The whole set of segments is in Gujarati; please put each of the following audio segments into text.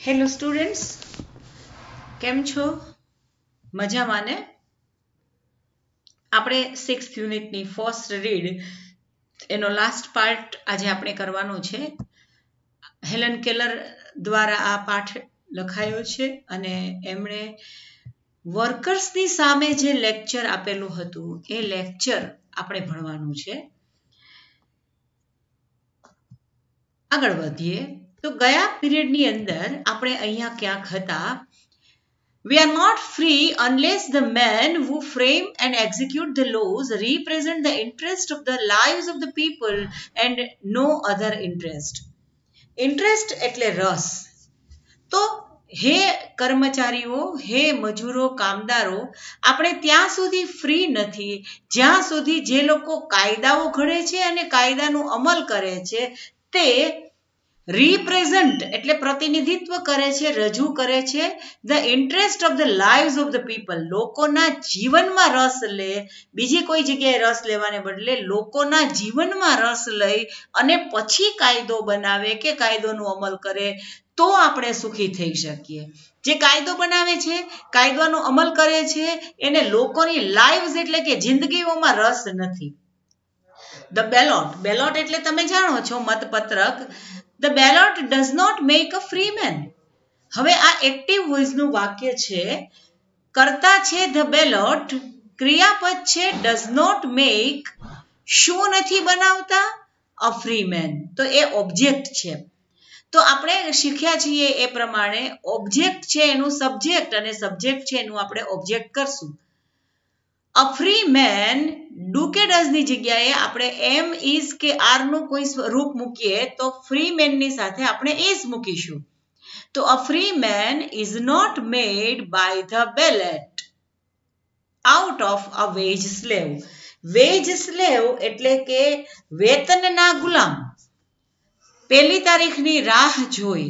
હેલો સ્ટુડન્ટ્સ, કેમ છો? મજામાં ને? આપણે 6th યુનિટની ફર્સ્ટ રીડ એનો લાસ્ટ પાર્ટ આજે આપણે કરવાનો છે. હેલન કેલર દ્વારા આ પાઠ લખાયો છે અને એમણે વર્કર્સની સામે જે લેક્ચર આપેલું હતું એ લેક્ચર આપણે ભણવાનું છે. આગળ વધીએ તો ગયા પીરિયડની અંદર આપણે અહીંયા ક્યાંક હતા. We are not free unless the men who frame and execute the laws represent the interest of the lives of the people and no other interest. Interest એટલે રસ. તો હે કર્મચારીઓ, હે મજૂરો, કામદારો, આપણે ત્યાં સુધી ફ્રી નથી જ્યાં સુધી જે લોકો કાયદાઓ ઘડે છે અને કાયદાનું અમલ કરે છે તે રિપ્રેઝન્ટ એટલે પ્રતિનિધિત્વ કરે છે, રજૂ કરે છે the interest of the lives of the people, લોકોના જીવનમાં રસ લે, બીજી કોઈ જગ્યાએ રસ લેવાને બદલે લોકોના જીવનમાં રસ લઈ અને પછી કાયદો બનાવે કે કાયદોનો અમલ કરે તો આપણે સુખી થઈ શકીએ. જે કાયદો બનાવે છે, કાયદાનો અમલ કરે છે એને લોકોની લાઈવ્સ એટલે કે જિંદગીઓમાં રસ નથી. ધ બેલોટ એટલે તમે જાણો છો મતપત્રક. The ballot does not make a free man. હવે આ એક્ટિવ વોઇસનું વાક્ય છે. કર્તા છે the ballot, ક્રિયાપદ છે does not make, શું નથી બનાવતા? a free man. તો એ ઓબ્જેક્ટ છે. તો આપણે શીખ્યા છીએ એ પ્રમાણે ઓબ્જેક્ટ છે એનું સબ્જેક્ટ અને સબ્જેક્ટ છે એનું આપણે ઓબ્જેક્ટ કરશું. A free man, do કે does ની જગ્યાએ આપણે am, is કે are નું કોઈ રૂપ મૂકીએ તો free man ની સાથે આપણે is મૂકીશું. તો a free man is not made by the ballot out of a wage slave. Wage slave એટલે કે વેતનના ગુલામ. પહેલી તારીખની રાહ જોઈ,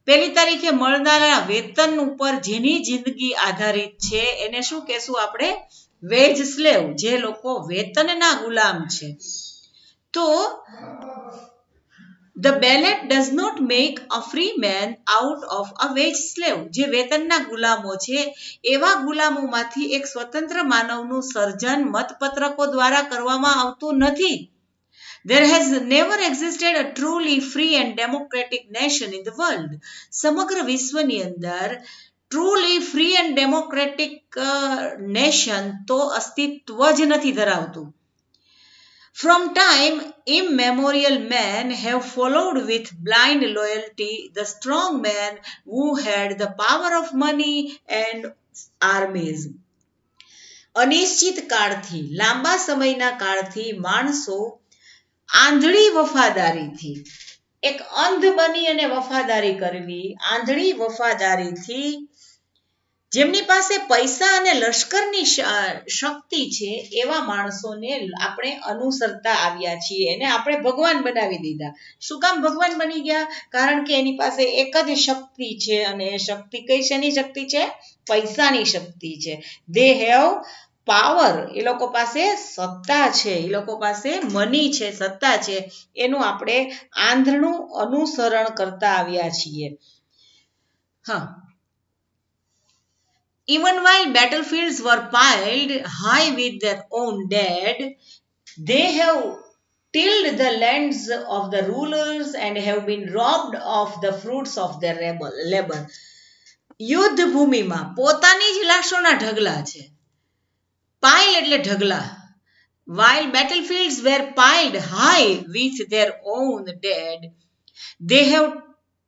પહેલી તારીખે મળનારા વેતન ઉપર જેની જિંદગી આધારિત છે એને શું કહેશું આપણે? વેજ સ્લેવ, જે લોકો વેતનના ગુલામ છે. તો the ballot does not make a free man out of a wage slave. જે વેતનના ગુલામો છે એવા ગુલામોમાંથી એક સ્વતંત્ર માનવનું સર્જન મતપત્રકો દ્વારા કરવામાં આવતું નથી. There has never existed a truly free and democratic nation in the world. સમગ્ર વિશ્વની અંદર truly free and democratic nation તો અસ્તિત્વ જ નથી ધરાવતું. From time immemorial men have followed with blind loyalty the strong man who had the power of money and armies. અનિશ્ચિત કાળથી, લાંબા સમયના કાળથી માણસો આંધળી વફાદારીથી, એક અંધ બની અને વફાદારી કરવી, આંધળી વફાદારીથી જેમની પાસે પૈસા અને લશ્કરની શક્તિ છે એવા માણસોને આપણે અનુસરતા આવ્યા છીએ અને આપણે ભગવાન બનાવી દીધા. શું કામ ભગવાન બની ગયા? કારણ કે એની પાસે એક જ શક્તિ છે અને એ શક્તિ કઈ શેની શક્તિ છે? પૈસાની શક્તિ છે. They have power. એ લોકો પાસે સત્તા છે, એ લોકો પાસે મની છે, સત્તા છે. એનું આપણે આંધળું અનુસરણ કરતા આવ્યા છીએ. હા. Even while battlefields were piled high with their own dead, they have tilled the lands of the rulers and have been robbed of the fruits of their labor. યુદ્ધ ભૂમિમાં પોતાની જ લાશોના ઢગલા છે. પાઇલ એટલે ઢગલા. While battlefields were piled high with their own dead, they have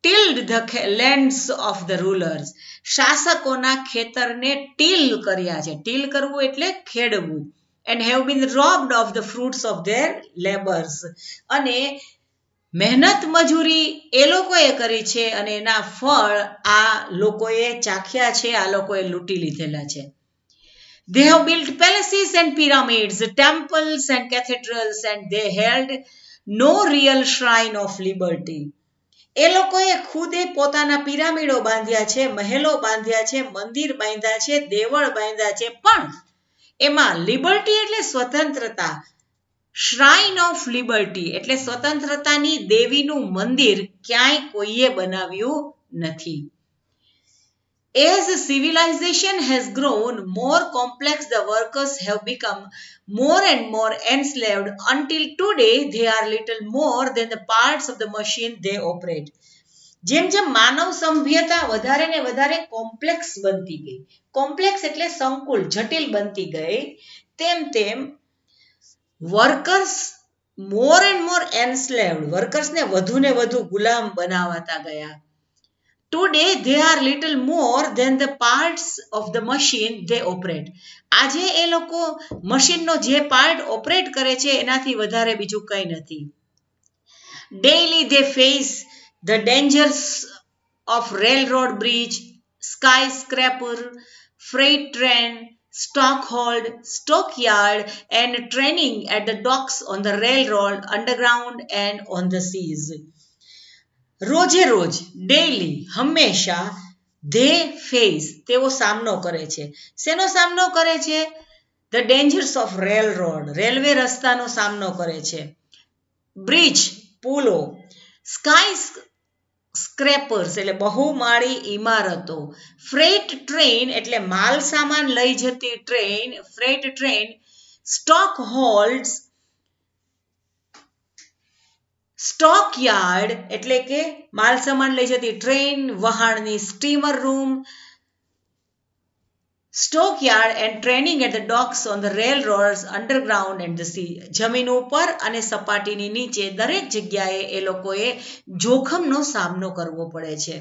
tilled the lands of the rulers. શાસકોના ખેતરને ટીલ કર્યા છે. ટીલ કરવું એટલે ખેડવું. And have been robbed of the fruits of their labors. અને મહેનત મજૂરી એ લોકોએ કરી છે અને એના ફળ આ લોકોએ ચાખ્યા છે, આ લોકોએ લૂંટી લીધેલા છે. They have built palaces and pyramids, temples and cathedrals, and they held no real shrine of liberty. એ લોકોએ ખુદે પોતાના પિરામિડો બાંધ્યા છે, મહેલો બાંધ્યા છે, મંદિર બાંધ્યા છે, દેવળ બાંધ્યા છે, પણ એમાં લિબર્ટી એટલે સ્વતંત્રતા, શ્રાઇન ઓફ લિબર્ટી એટલે સ્વતંત્રતાની દેવીનું મંદિર ક્યાંય કોઈએ બનાવ્યું નથી. As civilization has grown more complex, the workers have become more and more enslaved until today they are little more than the parts of the machine they operate. જેમ જેમ માનવ સભ્યતા વધારે ને વધારે કોમ્પ્લેક્સ બનતી ગઈ, કોમ્પ્લેક્સ એટલે સંકુલ, જટિલ બનતી ગઈ, તેમ તેમ વર્કર્સ મોર એન્ડ મોર એન્સ્લેવ્ડ, વર્કર્સને વધુ ને વધુ ગુલામ બનાવાતા ગયા. Today they are little more than the parts of the machine they operate. આજે એ લોકો મશીનનો જે પાર્ટ ઓપરેટ કરે છે એનાથી વધારે બીજું કંઈ નથી. Daily they face the dangers of railroad bridge, skyscraper, freight train, stockhold, stockyard and training at the docks on the railroad, underground and on the seas. રોજે રોજ, ડેઈલી, હંમેશા, they face, તેઓ સામનો કરે છે. શેનો સામનો કરે છે? The dangers of railroad, railway રસ્તાનો સામનો કરે છે. બ્રિજ, પુલો, સ્કાયસ્ક્રેપર્સ એટલે બહુમાળી ઇમારતો, ફ્રેટ ટ્રેન એટલે માલ સામાન લઈ જતી train, freight train, stock holds, stock yard એટલે કે માલ સામાન લઈ જતી ટ્રેન, વહાણની steamer room, stock yard and training at the docks on the railroads, underground and the sea. જમીન ઉપર અને સપાટીની નીચે દરેક જગ્યાએ એ લોકોએ જોખમનો સામનો કરવો પડે છે.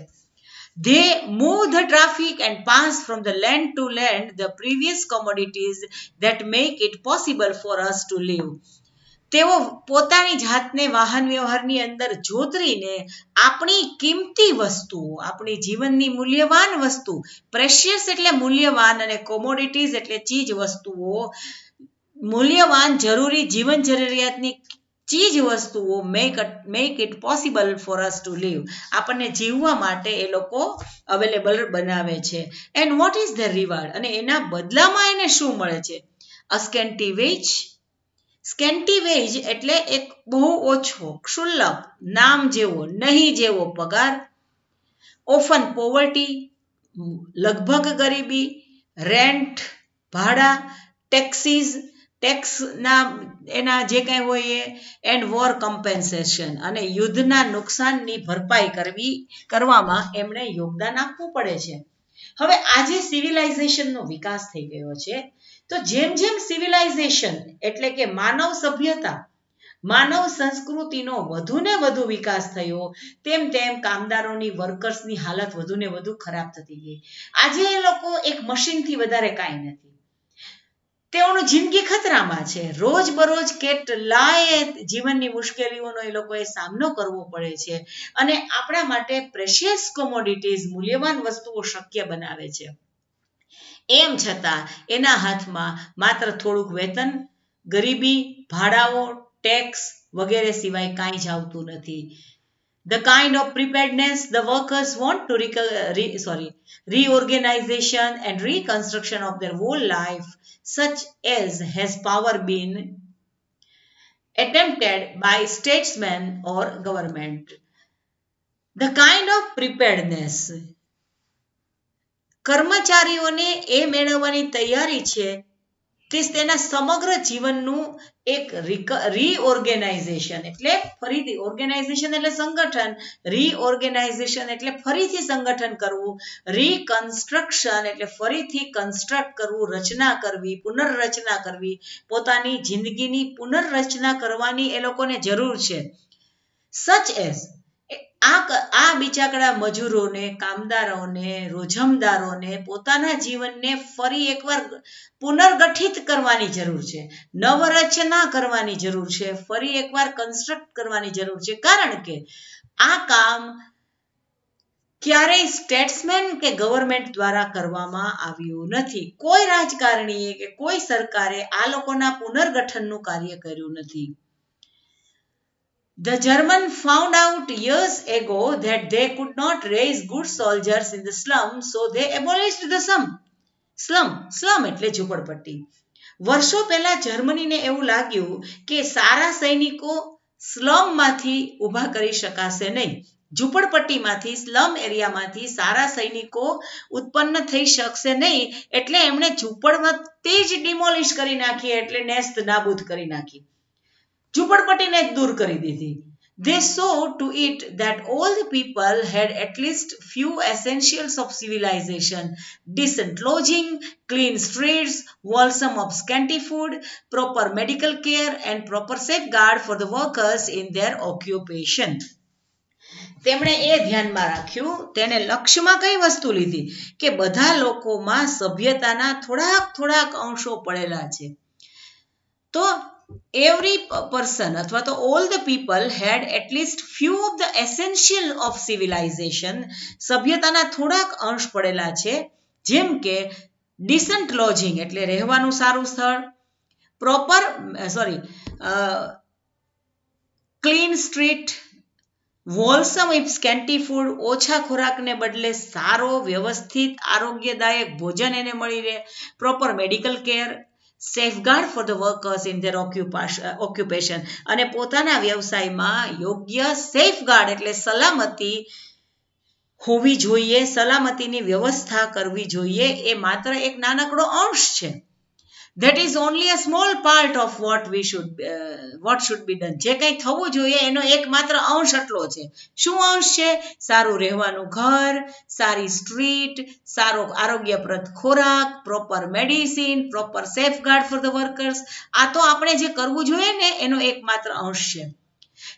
They move the traffic and pass from the land to land the previous commodities that make it possible for us to live. તેઓ પોતાની જાતને વાહન વ્યવહારની અંદર જોતરીને આપણી કિંમતી વસ્તુઓ, આપણી જીવનની મૂલ્યવાન વસ્તુ, પ્રેશિયસ એટલે મૂલ્યવાન અને કોમોડિટીઝ એટલે ચીજ વસ્તુઓ, મૂલ્યવાન જરૂરી જીવન જરૂરિયાતની ચીજ વસ્તુઓ make it possible for us to live, આપણને જીવવા માટે એ લોકો અવેલેબલ બનાવે છે. And what is the reward, અને એના બદલામાં એને શું મળે છે? A scanty wage. Scanty wage એટલે એક બહુ ઓછો, ક્ષુલ્લક, નામ જેવો, નહીં જેવો પગાર. ઓફન પોવર્ટી, લગભગ ગરીબી. રેન્ટ, ભાડા. ટેક્સીસ, ટેક્સના એના જે કંઈ હોય એ. એન્ડ વોર કમ્પેન્સેશન, અને યુદ્ધના નુકસાનની ભરપાઈ કરવામાં એમણે યોગદાન આપવું પડે છે. હવે આજે સિવિલાઇઝેશનનો વિકાસ થઈ ગયો છે, તો જેમ જેમ સિવિલાઇઝેશન એટલે કે માનવ સભ્યતા, માનવ સંસ્કૃતિનો વધુ ને વધુ વિકાસ થયો, તેમ તેમ કામદારોની, વર્કર્સની હાલત વધુ ને વધુ ખરાબ થતી ગઈ. આજે એ લોકો એક મશીનથી વધારે કાંઈ નથી. તેઓનું જિંદગી ખતરામાં છે. રોજ બરોજ કેટલાય જીવનની મુશ્કેલીઓનો એ લોકોએ સામનો કરવો પડે છે, અને આપણા માટે પ્રેશિયસ કોમોડિટીઝ, મૂલ્યવાન વસ્તુઓ શક્ય બનાવે છે. એમ છતાં એના હાથમાં માત્ર થોડુંક વેતન, ગરીબી, ભાડાઓ, ટેક્સ વગેરે સિવાય કાંઈ જ આવતું નથી. The kind of preparedness the workers want to reorganization and reconstruction of their whole life, such as has power been attempted by statesmen or government. The kind of preparedness, કર્મચારીઓને એ મેળવવાની તૈયારી છે કે તેના સમગ્ર જીવનનું એક રીઓર્ગેનાઇઝેશન એટલે ફરીથી, ઓર્ગેનાઇઝેશન એટલે સંગઠન, રીઓર્ગેનાઇઝેશન એટલે ફરીથી સંગઠન કરવું, રીકન્સ્ટ્રક્શન એટલે ફરીથી કન્સ્ટ્રક્ટ કરવું, રચના કરવી, પુનર્રચના કરવી, પોતાની જિંદગીની પુનર્રચના કરવાની એ લોકોને જરૂર છે. સચ એઝ આ બિચાકડા મજૂરોને, કામદારોને, રોજમદારોને પોતાના જીવનને ફરી એકવાર પુનર્ગઠિત કરવાની જરૂર છે, નવરચના કરવાની જરૂર છે, ફરી એકવાર કન્સ્ટ્રક્ટ કરવાની જરૂર છે. કારણ કે આ કામ ક્યારેય સ્ટેટ્સમેન કે ગવર્મેન્ટ દ્વારા કરવામાં આવ્યું નથી. કોઈ રાજકારણીએ કે કોઈ સરકારે આ લોકોના પુનર્ગઠનનું કાર્ય કર્યું નથી. The Germans found out years ago that they could not raise good soldiers in the slums, so they abolished the slum. Slum એટલે ઝૂંપડપટ્ટી. વર્ષો પહેલા જર્મનીને એવું લાગ્યું કે સારા સૈનિકો સ્લમમાંથી ઊભા કરી શકાશે નહીં, ઝૂંપડપટ્ટીમાંથી સ્લમ એરિયામાંથી સારા સૈનિકો ઉત્પન્ન થઈ શકશે નહીં, એટલે એમણે ઝૂંપડપટ્ટી જ ડિમોલિશ કરી નાખી, એટલે નેસ્ત નાબૂદ કરી નાખી, ઝૂંપડપટ્ટીને જ દૂર કરી દીધી. They saw to it that all the people had at least few essentials of civilization: decent lodging, clean streets, wholesome or scanty food, proper medical care, and proper safeguard for the workers in their occupation. તેમણે એ ધ્યાનમાં રાખ્યું, તેને લક્ષ્યમાં કઈ વસ્તુ લીધી કે બધા લોકોમાં સભ્યતાના થોડાક અંશો પડેલા છે. તો every person અથવા તો all the people had at least few of the essential of civilization, સભ્યતાના થોડાક અંશ પડેલા છે, જેમ કે decent lodging એટલે રહેવાનું સારું સ્થળ, clean street, wholesome if scanty food, ઓછા ખોરાકને બદલે સારો વ્યવસ્થિત આરોગ્યદાયક ભોજન એને મળી રહે, proper medical care, safeguard for the workers in their occupation, અને પોતાના વ્યવસાયમાં યોગ્ય safeguard એટલે સલામતી હોવી જોઈએ, સલામતીની વ્યવસ્થા કરવી જોઈએ, એ માત્ર એક નાનકડો અંશ છે. That is only a small part of what should be done. જે કંઈ થવું જોઈએ એનો એકમાત્ર અંશ આટલો છે. શું અંશ છે? સારું રહેવાનું ઘર, સારી સ્ટ્રીટ, સારો આરોગ્યપ્રદ ખોરાક, proper medicine, proper safeguard for the workers. આ તો આપણે જે કરવું જોઈએ ને એનો એકમાત્ર અંશ છે.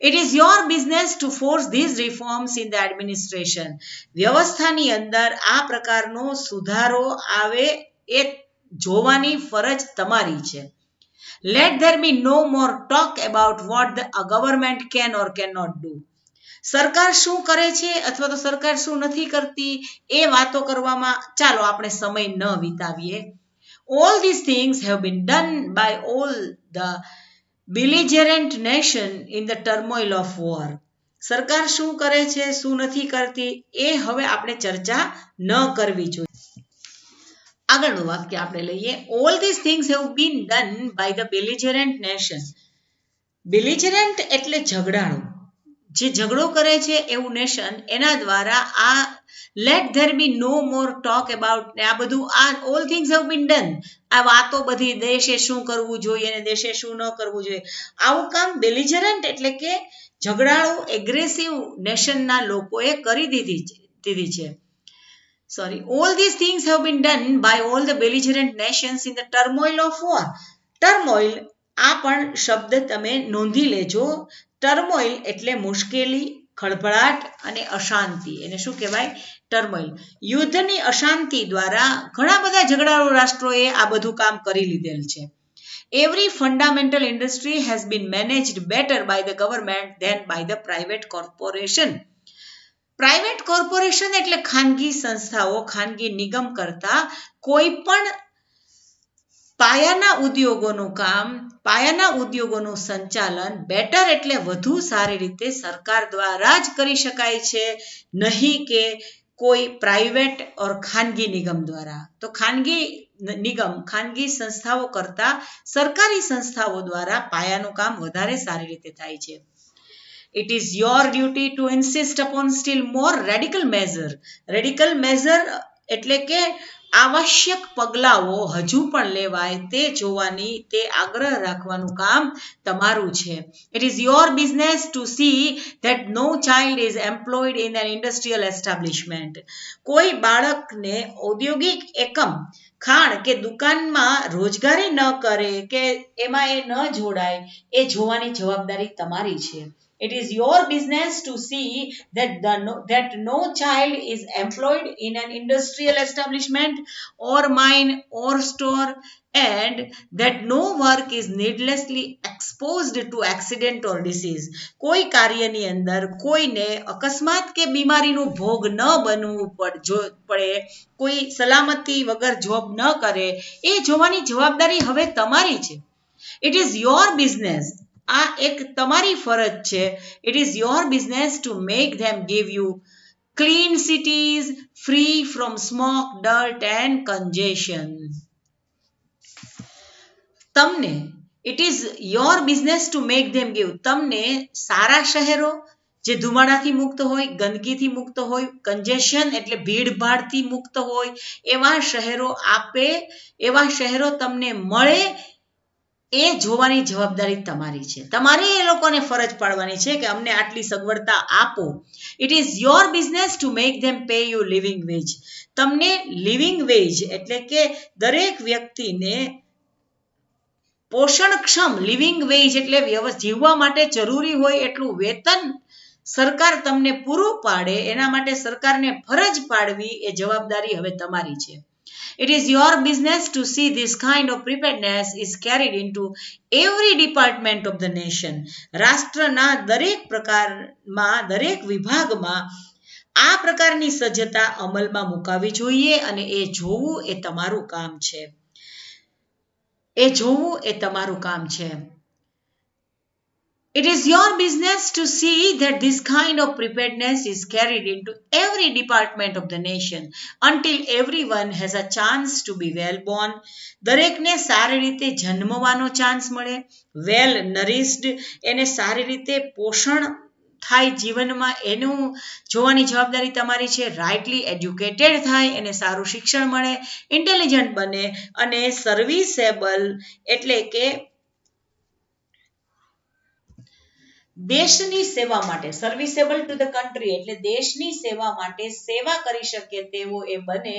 It is your business to force these reforms in the administration. વ્યવસ્થાની અંદર આ પ્રકારનો સુધારો આવે એ જોવાની ફરજ તમારી છે. Let there be no more talk about what the government can or cannot do. સરકાર શું કરે છે અથવા તો સરકાર શું નથી કરતી એ વાતો કરવામાં ચાલો આપણે સમય ન વિતાવીએ. All these things have been done by all the belligerent nation in the turmoil of war. સરકાર શું કરે છે શું નથી કરતી એ હવે આપણે ચર્ચા ન કરવી જોઈએ. આગળનું વાક્ય આપણે લઈએ. All these things have been done by the belligerent nation. belligerent એટલે ઝઘડાળુ, જે ઝઘડો કરે છે એવું નેશન, એના દ્વારા આ let there be no more talk about ને આ બધું આ all things have been done, આ વાતો બધી દેશે શું કરવું જોઈએ અને દેશે શું ન કરવું જોઈએ, આવું કામ belligerent એટલે કે ઝઘડાળુ એગ્રેસિવ નેશનના લોકોએ કરી દીધી છે. All these things have been done by all the belligerent nations in the turmoil of war. Turmoil આ પણ શબ્દ તમે નોંધી લેજો. ટર્મોઇલ એટલે મુશ્કેલી, ખળભળાટ અને અશાંતિ, એને શું કહેવાય? ટર્મોઇલ. યુદ્ધની અશાંતિ દ્વારા ઘણા બધા ઝઘડાળુ રાષ્ટ્રોએ આ બધું કામ કરી લીધેલ છે. Every fundamental industry has been managed better by the government than by the private corporation. Private corporation એટલે ખાનગી સંસ્થાઓ, ખાનગી નિગમ કરતા કોઈ પણ પાયાના ઉદ્યોગોનું કામ, પાયાના ઉદ્યોગોનું સંચાલન બેટર એટલે વધુ સારી રીતે સરકાર દ્વારા જ કરી શકાય છે, નહીં કે કોઈ પ્રાઇવેટ ઓર ખાનગી નિગમ દ્વારા. તો ખાનગી નિગમ, ખાનગી સંસ્થાઓ કરતા સરકારી સંસ્થાઓ દ્વારા પાયાનું કામ વધારે સારી રીતે થાય છે. It is your duty to insist upon still more radical measure. Radical measure એટલે કે આવશ્યક પગલાઓ હજુ પણ લેવાય તે જોવાની, તે આગ્રહ રાખવાનું કામ તમારું છે. It is your business to see that no child is employed in an industrial establishment. કોઈ બાળકને ઔદ્યોગિક એકમ, ખાણ કે દુકાનમાં રોજગારી ન કરે કે એમાં એ ન જોડાય, એ જોવાની જવાબદારી તમારી છે. It is your business to see that no child is employed in an industrial establishment or mine or store, and that no work is needlessly exposed to accident or disease. કોઈ કાર્યની અંદર કોઈને અકસ્માત કે બીમારીનો ભોગ ન બનવું પડે, કોઈ સલામતી વગર જોબ ન કરે, એ જોવાની જવાબદારી હવે તમારી છે. It is your business. આ એક તમારી ફરજ છે. It is your business to make them give you clean cities free from smoke, dirt and congestion. તમને, it is your business to make them give, તમને સારા શહેરો, જે ધુમાડાથી મુક્ત હોય, ગંદકીથી મુક્ત હોય, કન્જેશન એટલે ભીડભાડથી મુક્ત હોય એવા શહેરો આપે, એવા શહેરો તમને મળે, એ જોવાની જવાબદારી તમારી છે. તમારે એ લોકોને ફરજ પાડવાની છે કે અમને આટલી સગવડતા આપો. It is your business to make them pay you living veg. તમને લિવિંગ વેજ એટલે કે દરેક વ્યક્તિને પોષણક્ષમ લિવિંગ વેજ એટલે જીવવા માટે જરૂરી હોય એટલું વેતન સરકાર તમને પૂરું પાડે, એના માટે સરકારને ફરજ પાડવી એ જવાબદારી હવે તમારી છે. It is your business to see this kind of preparedness is carried into every department of the nation. રાષ્ટ્રના દરેક પ્રકારમાં, દરેક વિભાગમાં આ પ્રકારની સજ્જતા અમલમાં મુકાવી જોઈએ અને એ જોવું એ તમારું કામ છે. એ જોવું એ તમારું કામ છે. It is your business to see that this kind of preparedness is carried into every department of the nation until everyone has a chance to be well born. દરેકને સારી રીતે જન્મવાનો ચાન્સ મળે, વેલ નરિશ્ડ, એને સારી રીતે પોષણ થાય જીવનમાં, એનું જોવાની જવાબદારી તમારી છે. રાઇટલી એજ્યુકેટેડ થાય, એને સારું શિક્ષણ મળે, ઇન્ટેલિજન્ટ બને અને સર્વિસેબલ એટલે કે દેશની સેવા માટે, સર્વિસેબલ ટુ ધ કન્ટ્રી એટલે દેશની સેવા માટે સેવા કરી શકે તેવો એ બને,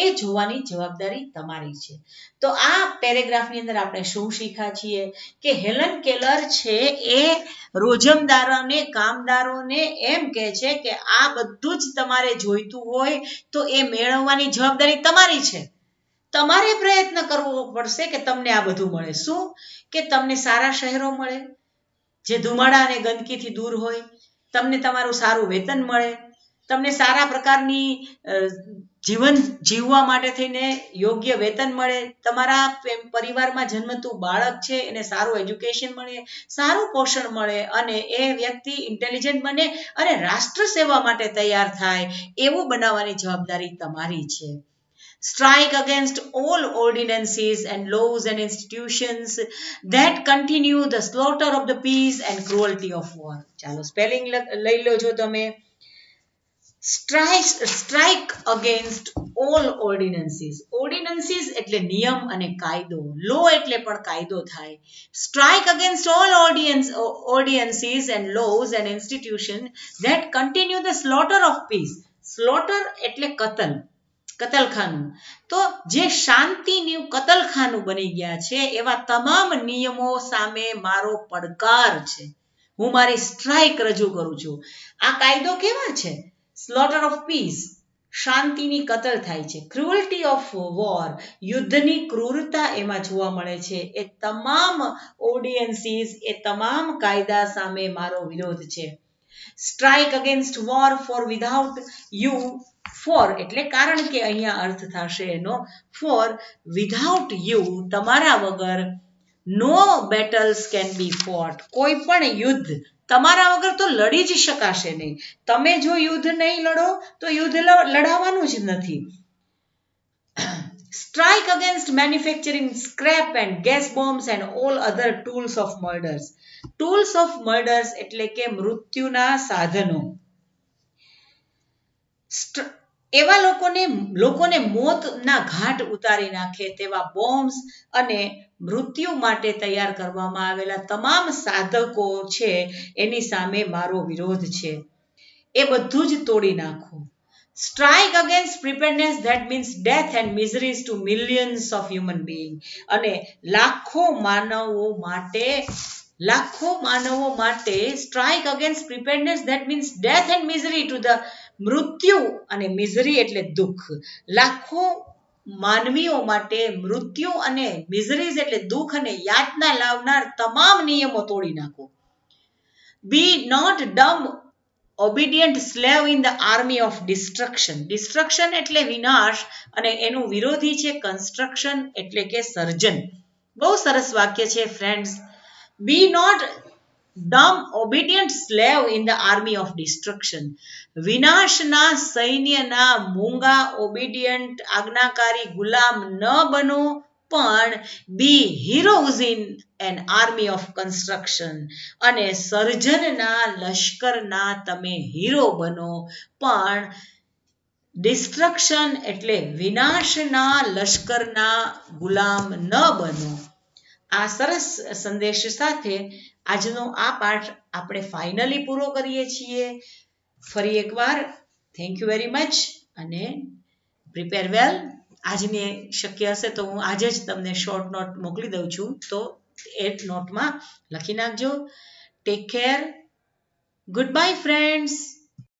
એ જોવાની જવાબદારી તમારી છે. તો આ પેરેગ્રાફની અંદર આપણે શું શીખ્યા છીએ કે હેલન કેલર છે એ રોજમદારોને, કામદારોને એમ કહે છે કે આ બધું જ તમારે જોઈતું હોય તો એ મેળવવાની જવાબદારી તમારી છે. તમારે પ્રયત્ન કરવો પડશે કે તમને આ બધું મળે. શું? કે તમને સારા શહેરો મળે જે ધુમાડા અને ગંદકીથી દૂર હોય, તમને તમારું સારું વેતન મળે, તમને સારા પ્રકારની જીવન જીવવા માટે થઈને યોગ્ય વેતન મળે, તમારા પરિવારમાં જન્મતું બાળક છે એને સારું એજ્યુકેશન મળે, સારું પોષણ મળે અને એ વ્યક્તિ ઇન્ટેલિજન્ટ બને અને રાષ્ટ્ર સેવા માટે તૈયાર થાય એવું બનાવવાની જવાબદારી તમારી છે. Strike against all ordinances and laws and institutions that continue the slaughter of the peace and cruelty of war. ચાલો સ્પેલિંગ લઈ લો જો તમે. Strike against all ordinances. Ordinances એટલે નિયમ અને કાયદો. Law એટલે પણ કાયદો થાય. Strike against all ordinances and laws and institutions that continue the slaughter of peace. Slaughter એટલે કતલ, કતલખાનું. તો જે શાંતિનું કતલખાનું બની ગયા છે એવા તમામ નિયમો સામે મારો પડકાર છે. હું મારી સ્ટ્રાઇક રજૂ કરું છું. આ કાયદો કેવા છે? સ્લોટર ઓફ પીસ, શાંતિની કતલ થાય છે. ક્રુઅલ્ટી ઓફ વોર, યુદ્ધની ક્રૂરતા એમાં જોવા મળે છે. એ તમામ ઓર્ડિનન્સીસ, એ તમામ કાયદા સામે મારો વિરોધ છે. Strike against war for without you, for એટલે કારણ કે અહીંયા અર્થ થશે એનો ફોર, વિધાઉટ યુ તમારા વગર, નો બેટલ્સ કેન બી ફોટ, કોઈ પણ યુદ્ધ તમારા વગર તો લડી જ શકાશે નહીં. તમે જો યુદ્ધ નહીં લડો તો યુદ્ધ લડાવવાનું જ નથી. Strike against manufacturing scrap and gas bombs and all other tools of murders. Tools of murders એટલે કે મૃત્યુના સાધનો. એવા લોકોને મોતના ઘાટ ઉતારી નાખે તેવા બોમ્બ્સ અને મૃત્યુ માટે તૈયાર કરવામાં આવેલા તમામ સાધકો છે એની સામે મારો વિરોધ છે. એ બધું જ તોડી નાખો. Strike against preparedness, that means death and miseries to millions of human beings. અને લાખો માનવો માટે strike against preparedness, that means death and misery to the મૃત્યુ અને મિઝરી એટલે દુઃખ. લાખો માનવીઓ માટે મૃત્યુ અને મિઝરીઝ એટલે દુઃખ અને યાતના લાવનાર તમામ નિયમો તોડી નાખો. Be not dumb obedient slave in the army of destruction. Destruction એટલે વિનાશ અને એનું વિરોધી છે construction એટલે કે સર્જન. બહુ સરસ વાક્ય છે friends. Be not dumb obedient slave in the army of destruction. વિનાશના સૈન્યના મૂંગા obedient આજ્ઞાકારી ગુલામ ન બનો, પણ be heroes in an army of construction, અને સર્જનના લશ્કરના તમે હીરો બનો, પણ ડિસ્ટ્રક્શન એટલે વિનાશના લશ્કરના ગુલામ ન બનો. આ સરસ સંદેશ સાથે આજનો આ પાઠ આપણે ફાઇનલી પૂરો કરીએ છીએ. ફરી એકવાર થેન્ક યુ વેરી મચ, અને પ્રિપેર વેલ. આજની શક્ય હશે તો હું આજે જ તમને શોર્ટ નોટ મોકલી દઉં છું, તો એ નોટમાં લખી નાખજો. Take care. Good bye friends.